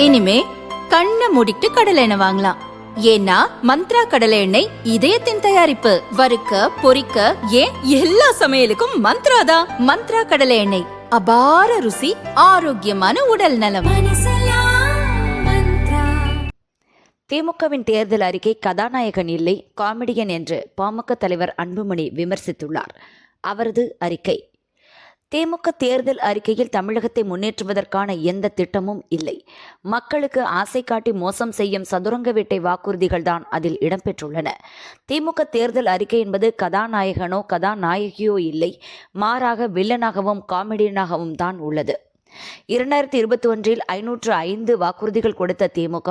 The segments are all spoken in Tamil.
இனிமே கண்ணை மூடிட்டு கடலை எண்ணெய் வாங்கலாம். ஏன்னா மந்த்ரா கடலை எண்ணெய் இதயத்தின் தயாரிப்பு. வறுக்க பொரிக்க ஏன் எல்லா சமையலுக்கும் மந்த்ரா தான். மந்த்ரா கடலை எண்ணெய், அபார ருசி, ஆரோக்கியமான உடல் நலம். திமுகவின் தேர்தல் அறிக்கை கதாநாயகன் இல்லை, காமெடியன் என்று பாமக தலைவர் அன்புமணி விமர்சித்துள்ளார். அவரது அறிக்கை: திமுக தேர்தல் அறிக்கையில் தமிழகத்தை முன்னேற்றுவதற்கான எந்த திட்டமும் இல்லை. மக்களுக்கு ஆசை காட்டி மோசம் செய்யும் சதுரங்க வேட்டை வாக்குறுதிகள் தான் அதில் இடம்பெற்றுள்ளன. திமுக தேர்தல் அறிக்கை என்பது கதாநாயகனோ கதாநாயகியோ இல்லை, மாறாக வில்லனாகவும் காமெடியனாகவும் தான் உள்ளது. 2021 505 வாக்குறுதிகள் கொடுத்த திமுக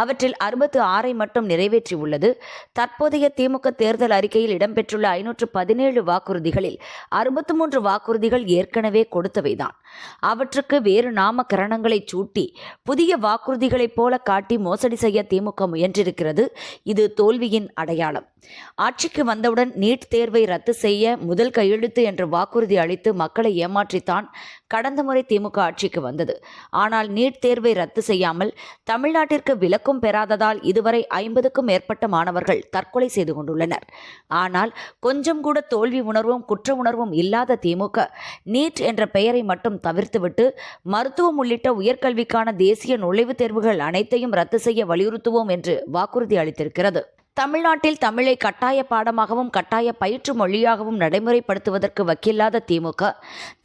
அவற்றில் 66 மட்டும் நிறைவேற்றியுள்ளது. தற்போதைய திமுக தேர்தல் அறிக்கையில் இடம்பெற்றுள்ள 517 வாக்குறுதிகளில் 63 வாக்குறுதிகள் ஏற்கனவே கொடுத்தவைதான். அவற்றுக்கு வேறு நாமகரணங்களை சூட்டி புதிய வாக்குறுதிகளைப் போல காட்டி மோசடி செய்ய திமுக முயன்றிருக்கிறது. இது தோல்வியின் அடையாளம். ஆட்சிக்கு வந்தவுடன் நீட் தேர்வை ரத்து செய்ய முதல் கையெழுத்து என்று வாக்குறுதி அளித்து மக்களை ஏமாற்றித்தான் கடந்த முறை திமுக ஆட்சிக்கு வந்தது. ஆனால் நீட் தேர்வை ரத்து செய்யாமல் தமிழ்நாட்டிற்கு விலக்கும் பெறாததால் இதுவரை 50க்கும் மேற்பட்ட மாணவர்கள் தற்கொலை செய்து கொண்டுள்ளனர். ஆனால் கொஞ்சம் கூட தோல்வி உணர்வும் குற்ற உணர்வும் இல்லாத திமுக நீட் என்ற பெயரை மட்டும் தவிர்த்துவிட்டு மருத்துவம் உள்ளிட்ட உயர்கல்விக்கான தேசிய நுழைவுத் தேர்வுகள் அனைத்தையும் ரத்து செய்ய வலியுறுத்துவோம் என்று வாக்குறுதி அளித்திருக்கிறது. தமிழ்நாட்டில் தமிழை கட்டாய பாடமாகவும் கட்டாய பயிற்று மொழியாகவும் நடைமுறைப்படுத்துவதற்கு வக்கில்லாத திமுக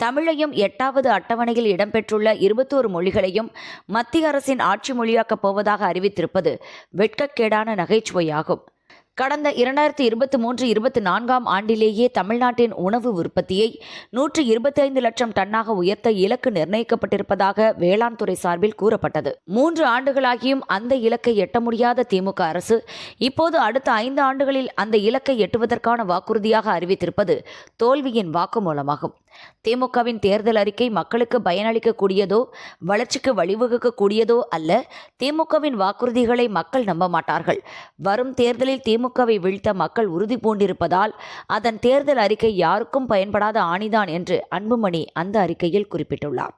தமிழையும் 8வது அட்டவணையில் இடம்பெற்றுள்ள 21 மொழிகளையும் மத்திய அரசின் ஆட்சி மொழியாக்கப் போவதாக அறிவித்திருப்பது வெட்கக்கேடான நகைச்சுவையாகும். கடந்த 2023-24 ஆண்டிலேயே தமிழ்நாட்டின் உணவு உற்பத்தியை 125 லட்சம் டன்னாக உயர்த்த இலக்கு நிர்ணயிக்கப்பட்டிருப்பதாக வேளாண் துறை சார்பில் கூறப்பட்டது. 3 ஆண்டுகளாகியும் அந்த இலக்கை எட்ட முடியாத திமுக அரசு இப்போது அடுத்த 5 ஆண்டுகளில் அந்த இலக்கை எட்டுவதற்கான வாக்குறுதியாக அறிவித்திருப்பது தோல்வியின் வாக்குமூலமாகும். திமுகவின் தேர்தல் அறிக்கை மக்களுக்கு பயனளிக்கக்கூடியதோ வளர்ச்சிக்கு வழிவகுக்கக்கூடியதோ அல்ல. திமுகவின் வாக்குறுதிகளை மக்கள் நம்ப மாட்டார்கள். வரும் தேர்தலில் திமுகவை வீழ்த்த மக்கள் உறுதி பூண்டிருப்பதால் அதன் தேர்தல் அறிக்கை யாருக்கும் பயன்படாத ஆணிதான் என்று அன்புமணி அந்த அறிக்கையில் குறிப்பிட்டுள்ளார்.